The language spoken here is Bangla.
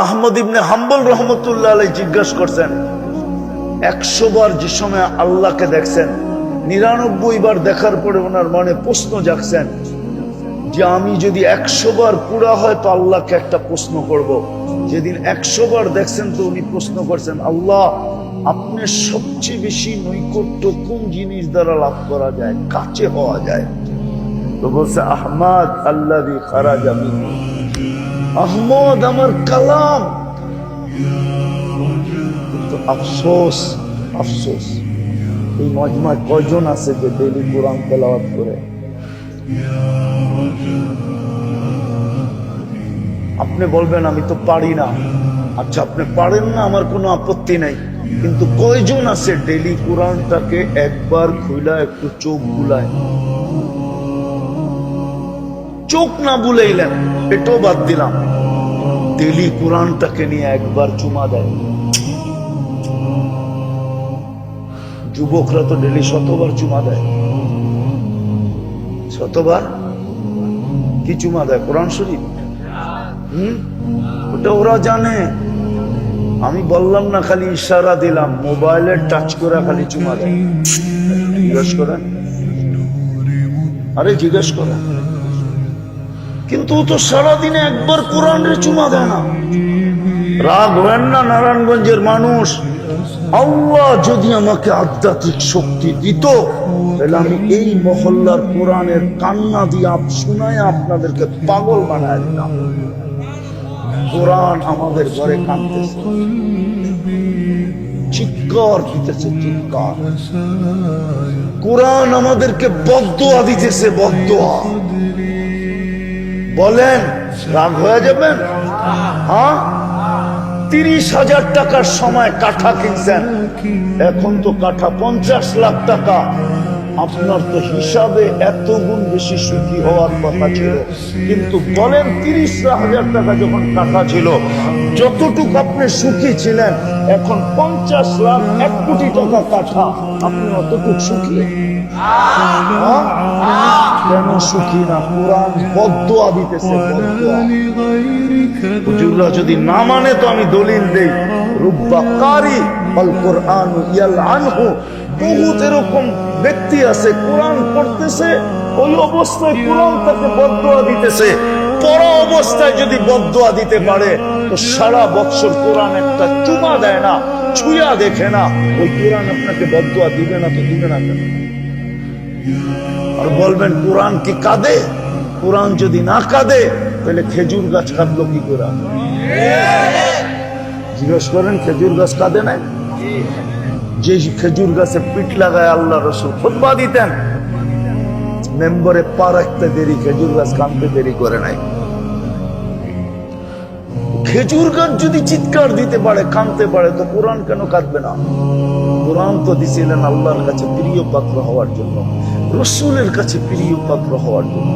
আহমদ ইবনে হাম্বল রহমতুল্লাহ আলাইহি জিজ্ঞাসা করছেন, 100 বার যে সময় আল্লাহকে দেখছেন, 99 বার দেখার পরে ওনার মনে প্রশ্ন জাগছেন যে আমি যদি 100 বার পুরা হয় তো আল্লাহকে একটা প্রশ্ন করব। যেদিন 100 বার দেখছেন তো উনি প্রশ্ন করছেন, আল্লাহ আপনার সবচেয়ে বেশি নৈকট্য কোন জিনিস দ্বারা লাভ করা যায়, কাছে হওয়া যায়? তো বলছে আহমদ আল্লাযী খারাজা মিনহু, আহমদ আমার কালাম। কিন্তু আফসোস আফসোস এই মজমায় কয়জন আছে যে ডেইলি কোরআন তেলাওয়াত করে? আপনি বলবেন আমি তো পারি না। আচ্ছা, আপনি পারেন না, আমার কোনো আপত্তি নাই, কিন্তু কয়জন আছে ডেইলি কোরআনটাকে একবার খুইলা একটু চোখ বুলায়? চোখ না বুলাইলেন এটাও বাদ দিলাম, ডেইলি কোরআনটাকে নিয়ে একবার চুমা দেয়। যুবকরা তো ডেইলি শতবার চুমা দেয়, শতবার কি চুমা দেয়? কোরআন শরীফ। ওটা ওরা জানে, আমি বললাম না, খালি ইশারা দিলাম, মোবাইলে টাচ করে খালি চুমা দেয়। জিজ্ঞেস করেন, আরে জিজ্ঞেস করেন। কিন্তু ও তো সারাদিনে একবার কোরআনের চুমা দেয় না। রাগ হবেন না নারায়ণগঞ্জের মানুষ, আল্লাহ যদি আমাকে আধ্যাত্মিক শক্তি দিত তাহলে আমি এই মহল্লার কোরআনের কান্না দিয়ে শোনায় আপনাদেরকে পাগল বানায় দিতাম। কোরআন আমাদের ঘরে কাঁদতেছে, চিৎকার দিতেছে, চিৎকার। কোরআন আমাদেরকে বদদোয়া দিতেছে, বদদোয়া। বলেন রাগ হয়ে যাবেন? হ্যাঁ, 30,000 টাকার সময় কাঠা কিনছেন, এখন তো কাঠা 50 লাখ টাকা। আপনার তো হিসাবে এত গুণ বেশি সুখী হওয়ার কথা ছিল, কিন্তু বলেন 30,000 টাকা যখন কাঠা ছিল, যতটুকু আপনি সুখী ছিলেন, এখন 50 লাখ 1 কোটি টাকা কাঠা, আপনি অতটুকু সুখী? কেন সুখী না? কোরআন বদদোয়া দিতেছে, বদদোয়া। হুজুররা যদি না মানে তো আমি দলিল দেই, রুব্বা কারি আল কোরআন ইয়ালআনহু, বহুত এরকম ব্যক্তি আছে কোরআন পড়তেছে, ওই অবস্থায় কোরআন তাকে বদদোয়া দিতেছে। পড়া অবস্থায় যদি বদদোয়া দিতে পারে তো সারা বছর কোরআন একটা চুমা দেয় না, ছুঁয়া দেখে না, ওই কোরআন আপনাকে বদদোয়া দিবে না তো দিবে না কেন? আর বলবেন কোরআন কি কাঁদে? কোরআন যদি না কাঁদে তাহলে খেজুর গাছ কাঁদলো কি করে? জিজ্ঞেস করেন, খেজুর গাছ কাঁদে নাই? যে খেজুর গাছে পিঠ লাগায় আল্লাহ রাসূল খুতবা দিতেন, মেম্বরে পা রাখতে দেরি, খেজুর গাছ কাঁদতে দেরি করে নাই। খেজুর গাছ যদি চিৎকার দিতে পারে, কাঁদতে পারে, তো কোরআন কেন কাঁদবে না? কোরআন তো দিছিলেন আল্লাহর কাছে প্রিয় পাত্র হওয়ার জন্য, রসুলের কাছে প্রিয় পাত্র হওয়ার জন্য।